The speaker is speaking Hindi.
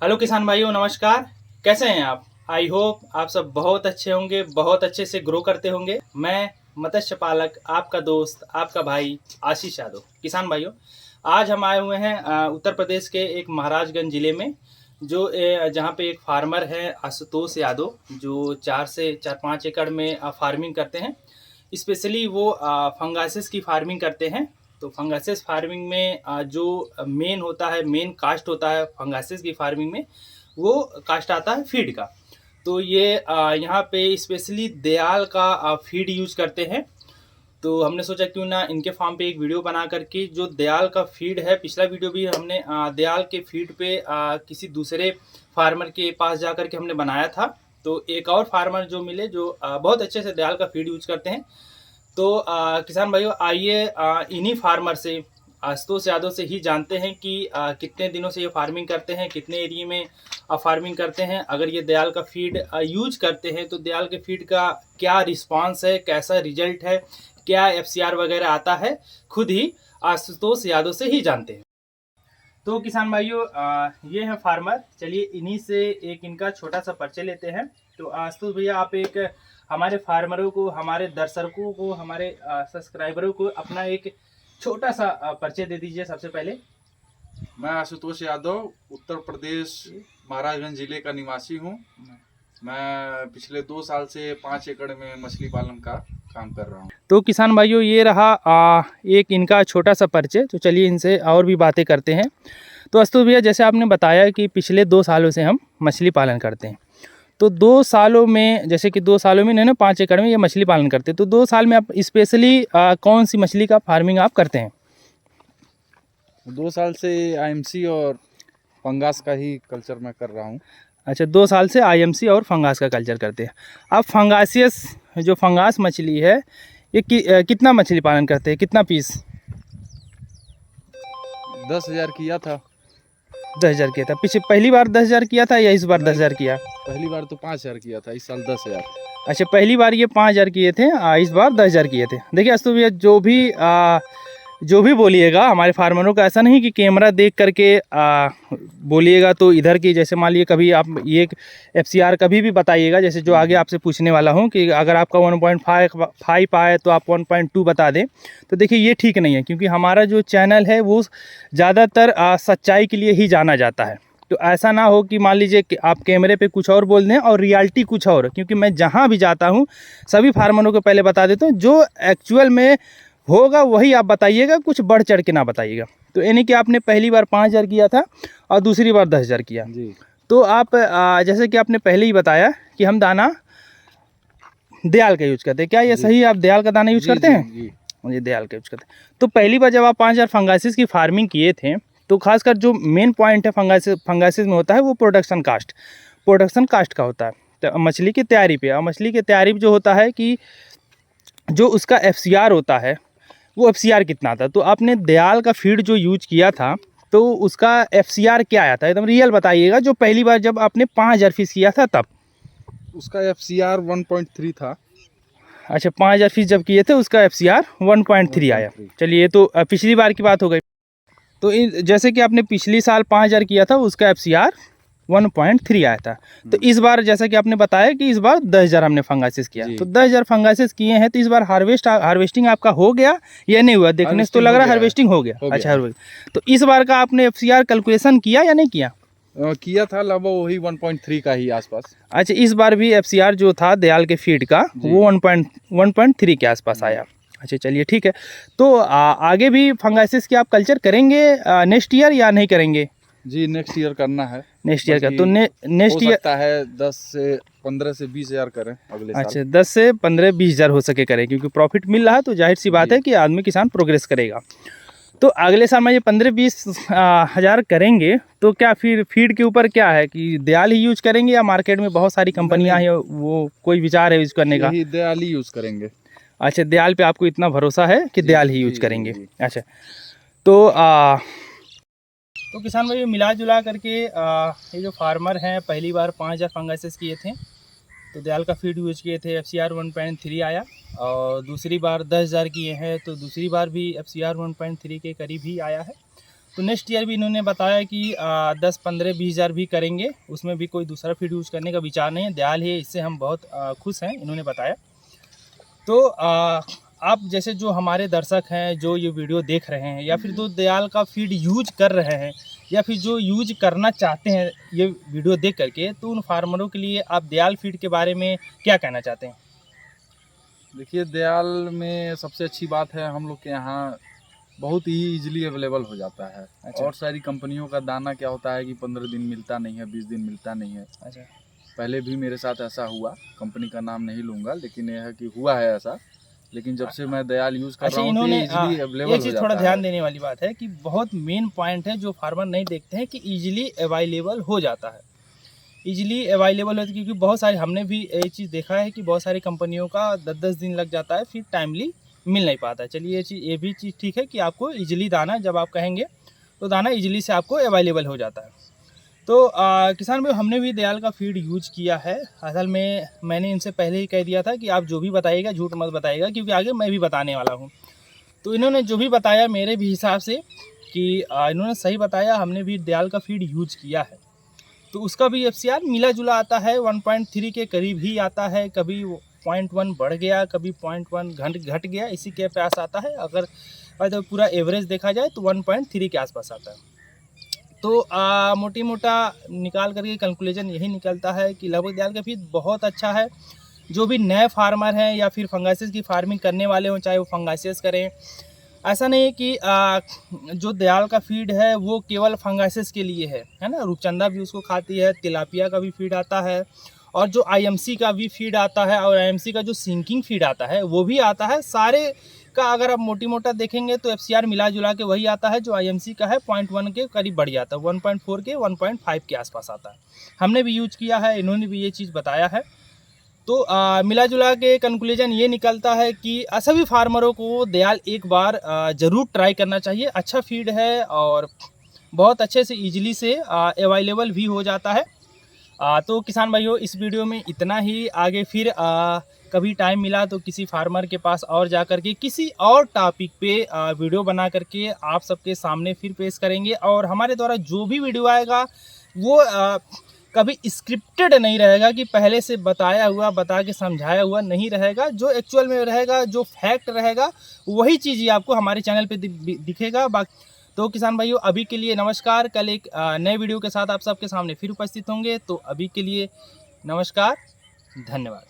हेलो किसान भाइयों, नमस्कार। कैसे हैं आप? आई होप आप सब बहुत अच्छे होंगे, बहुत अच्छे से ग्रो करते होंगे। मैं मत्स्य पालक, आपका दोस्त, आपका भाई आशीष यादव। किसान भाइयों, आज हम आए हुए हैं उत्तर प्रदेश के एक महाराजगंज ज़िले में, जो जहाँ पे एक फार्मर है आशुतोष यादव, जो 4 से 5 एकड़ में फार्मिंग करते हैं। स्पेशली वो फंगासिस की फार्मिंग करते हैं। तो फंगासिस फार्मिंग में जो मेन होता है, मेन कास्ट होता है फंगासिस की फार्मिंग में, वो कास्ट आता है फीड का। तो ये यहाँ पे स्पेशली दयाल का फीड यूज करते हैं। तो हमने सोचा क्यों ना इनके फार्म पे एक वीडियो बना करके, जो दयाल का फीड है, पिछला वीडियो भी हमने दयाल के फीड पे किसी दूसरे फार्मर के पास जा कर के हमने बनाया था। तो एक और फार्मर जो मिले, जो बहुत अच्छे से दयाल का फीड यूज करते हैं। तो किसान भाइयों, आइए इन्हीं फार्मर से, आशुतोष यादव से ही जानते हैं कि कितने दिनों से ये फार्मिंग करते हैं, कितने एरिया में फार्मिंग करते हैं। अगर ये दयाल का फीड यूज करते हैं तो दयाल के फीड का क्या रिस्पांस है, कैसा रिजल्ट है, क्या एफसीआर वगैरह आता है, खुद ही आशुतोष यादव से ही जानते हैं। तो किसान भाइयों, ये है फार्मर। चलिए इन्हीं से एक इनका छोटा सा परिचय लेते हैं। तो आशुतोष भैया, आप एक हमारे फार्मरों को, हमारे दर्शकों को, हमारे सब्सक्राइबरों को अपना एक छोटा सा परिचय दे दीजिए सबसे पहले। मैं आशुतोष यादव उत्तर प्रदेश महाराजगंज जिले का निवासी हूँ। मैं पिछले 2 साल से 5 एकड़ में मछली पालन का काम कर रहा हूँ। तो किसान भाइयों, ये रहा एक इनका छोटा सा परिचय। तो चलिए इनसे और भी बातें करते हैं। तो आशुतोष भैया, जैसे आपने बताया कि पिछले 2 सालों से हम मछली पालन करते हैं। तो 2 सालों में, जैसे कि 2 सालों में इन्होंने 5 एकड़ में ये मछली पालन करते हैं, तो 2 साल में आप स्पेशली कौन सी मछली का फार्मिंग आप करते हैं? 2 साल से आईएमसी और फंगास का ही कल्चर मैं कर रहा हूँ। अच्छा, 2 साल से आईएमसी और फंगास का कल्चर करते हैं आप। फंगासियस, जो फंगास मछली है, ये कितना मछली पालन करते हैं, कितना पीस? 10,000 किया था। 10,000 किया था। पीछे पहली बार 10,000 किया था या इस बार 10,000 किया? पहली बार तो 5,000 किया था, इस साल 10,000। अच्छा, पहली बार ये 5,000 किए थे, इस बार 10,000 किए थे। देखिए आशुतोष भैया, जो भी बोलिएगा हमारे फार्मरों का, ऐसा नहीं कि कैमरा देख करके बोलिएगा। तो इधर की, जैसे मान लीजिए कभी आप ये एफसीआर कभी भी बताइएगा, जैसे जो आगे आपसे पूछने वाला हूँ कि अगर आपका 1.5 आए तो आप 1.2 बता दें। तो देखिए ये ठीक नहीं है, क्योंकि हमारा जो चैनल है वो ज़्यादातर सच्चाई के लिए ही जाना जाता है। तो ऐसा ना हो कि मान लीजिए कि आप कैमरे पे कुछ और बोल दें और रियलिटी कुछ और। क्योंकि मैं जहाँ भी जाता हूँ सभी फार्मरों को पहले बता देता हूँ, जो एक्चुअल में होगा वही आप बताइएगा, कुछ बढ़ चढ़ के ना बताइएगा। तो यानी कि आपने पहली बार 5,000 किया था और दूसरी बार 10,000 किया जी। तो आप जैसे कि आपने पहले ही बताया कि हम दाना दयाल का यूज करते हैं, क्या ये सही? आप दयाल का दाना यूज करते हैं? जी। ये दयाल का यूज करते हैं। तो पहली बार जब आप 5,000 फंगासिस की फार्मिंग किए थे, तो खासकर जो मेन पॉइंट है फंगासिस में होता है, वो प्रोडक्शन कास्ट का होता है। तो मछली की तैयारी पे, और मछली की तैयारी जो होता है कि जो उसका एफसीआर होता है, वो एफसीआर कितना आता है। तो आपने दयाल का फीड जो यूज किया था, तो उसका एफसीआर क्या आया था? एकदम रियल बताइएगा, जो पहली बार जब आपने 5,000 फीस किया था तब। उसका एफसीआर 1.3 था। अच्छा, 5,000 फीस जब किए थे उसका एफसीआर 1.3 आया। 1.3। चलिए, ये तो पिछली बार की बात हो गई। तो जैसे कि आपने पिछली साल 5,000 किया था, उसका एफसीआर 1.3 आया था। तो इस बार जैसा कि आपने बताया कि इस बार 10,000 हमने फंगासिस किया, तो 10,000 फंगासिस किए हैं। तो इस बार हार्वेस्टिंग आपका हो गया या नहीं हुआ? देखने से तो लग रहा है हार्वेस्टिंग हो गया। अच्छा, तो इस बार का आपने एफसीआर कैलकुलेशन किया या नहीं किया? किया था, लगभग वही 1.3 का ही आसपास। अच्छा, इस बार भी एफसीआर जो था दयाल के फीड का, वो 1.3 के आसपास आया। अच्छा, चलिए ठीक है। तो आगे भी फंगासिस की आप कल्चर करेंगे नेक्स्ट ईयर या नहीं करेंगे? जी, नेक्स्ट ईयर करना है। नेक्स्ट ईयर का तो नेक्स्ट ईयर सकता है 15 से 20,000 करें अगले साल। अच्छा, 10 से 15-20,000 हो सके करें, क्योंकि प्रॉफिट मिल रहा है तो जाहिर सी बात है कि आदमी किसान प्रोग्रेस करेगा। तो अगले साल में ये 15-20 हज़ार करेंगे, तो क्या फिर फीड के ऊपर क्या है कि दयाल ही यूज करेंगे, या मार्केट में बहुत सारी कंपनियां हैं, वो कोई विचार है यूज करने का? यही दयाल ही यूज करेंगे। अच्छा, दयाल पे आपको इतना भरोसा है कि दयाल ही यूज करेंगे। अच्छा, तो तो किसान भाई, मिला जुला करके ये जो फार्मर हैं, पहली बार 5,000 फंगासिस किए थे, तो दयाल का फीड यूज किए थे, एफसीआर 1.3 आया। और दूसरी बार 10,000 किए हैं, तो दूसरी बार भी एफसीआर 1.3 के करीब ही आया है। तो नेक्स्ट ईयर भी इन्होंने बताया कि 10, 15, 20 हज़ार भी करेंगे, उसमें भी कोई दूसरा फीड यूज़ करने का विचार नहीं है। दयाल है, इससे हम बहुत खुश हैं, इन्होंने बताया। तो आप जैसे जो हमारे दर्शक हैं, जो ये वीडियो देख रहे हैं, या फिर जो दयाल का फीड यूज कर रहे हैं, या फिर जो यूज करना चाहते हैं ये वीडियो देख करके, तो उन फार्मरों के लिए आप दयाल फीड के बारे में क्या कहना चाहते हैं? देखिए, दयाल में सबसे अच्छी बात है हम लोग के यहाँ बहुत ही इजीली अवेलेबल हो जाता है। अच्छा। और सारी कंपनियों का दाना क्या होता है कि 15 दिन मिलता नहीं है, 20 दिन मिलता नहीं है। अच्छा। पहले भी मेरे साथ ऐसा हुआ, कंपनी का नाम नहीं लूँगा, लेकिन यह है कि हुआ है ऐसा। लेकिन जब से मैं दयाल यूज़ कर अच्छा, रहा हूँ तो इन्होंने ये इजीली अवेलेबल ये हो चीज़ जाता थोड़ा है। ध्यान देने वाली बात है कि बहुत मेन पॉइंट है जो फार्मर नहीं देखते हैं कि इजीली अवेलेबल हो जाता है। इजीली अवेलेबल होती है क्योंकि बहुत सारी हमने भी ये चीज़ देखा है कि बहुत सारी कंपनियों का 10-10 दिन लग जाता है, फिर टाइमली मिल नहीं पाता है। चलिए ये भी चीज़ ठीक है कि आपको इजीली दाना जब आप कहेंगे तो दाना इजीली से आपको अवेलेबल हो जाता है। तो किसान भाई, हमने भी दयाल का फीड यूज किया है। असल में मैंने इनसे पहले ही कह दिया था कि आप जो भी बताइएगा झूठ मत बताइएगा, क्योंकि आगे मैं भी बताने वाला हूँ। तो इन्होंने जो भी बताया मेरे भी हिसाब से कि इन्होंने सही बताया, हमने भी दयाल का फीड यूज किया है। तो उसका भी FCR मिला जुला आता है, 1.3 के करीब ही आता है। कभी 0.1 बढ़ गया, कभी 0.1 घट गया, इसी के पास आता है। अगर तो पूरा एवरेज देखा जाए तो 1.3 के आसपास आता है। तो मोटी मोटा निकाल करके कंक्लूजन यही निकलता है कि लगभग दयाल का फीड बहुत अच्छा है। जो भी नए फार्मर हैं या फिर फंगासिस की फार्मिंग करने वाले हों, चाहे वो फंगासिस करें, ऐसा नहीं है कि जो दयाल का फीड है वो केवल फंगासिस के लिए है ना। रूपचंदा भी उसको खाती है, तिलापिया का भी फीड आता है, और जो IMC का भी फीड आता है, और IMC का जो सिंकिंग फीड आता है वो भी आता है। सारे का अगर आप मोटी मोटा देखेंगे तो FCR मिला जुला के वही आता है जो IMC का है, 0.1 के करीब बढ़ जाता है, 1.4 के 1.5 के आसपास आता है। हमने भी यूज किया है, इन्होंने भी ये चीज़ बताया है। तो मिला जुला के कंक्लूजन ये निकलता है कि सभी फार्मरों को दयाल एक बार ज़रूर ट्राई करना चाहिए। अच्छा फीड है और बहुत अच्छे से ईजिली से अवेलेबल भी हो जाता है। तो किसान भाइयों, इस वीडियो में इतना ही। आगे फिर कभी टाइम मिला तो किसी फार्मर के पास और जा कर के किसी और टॉपिक पे वीडियो बना करके आप सबके सामने फिर पेश करेंगे। और हमारे द्वारा जो भी वीडियो आएगा वो कभी स्क्रिप्टेड नहीं रहेगा कि पहले से बताया हुआ, बता के समझाया हुआ नहीं रहेगा। जो एक्चुअल में रहेगा, जो फैक्ट रहेगा, वही चीज़ ही आपको हमारे चैनल पे दिखेगा। तो किसान भाइयों, अभी के लिए नमस्कार। कल एक नए वीडियो के साथ आप सबके सामने फिर उपस्थित होंगे। तो अभी के लिए नमस्कार, धन्यवाद।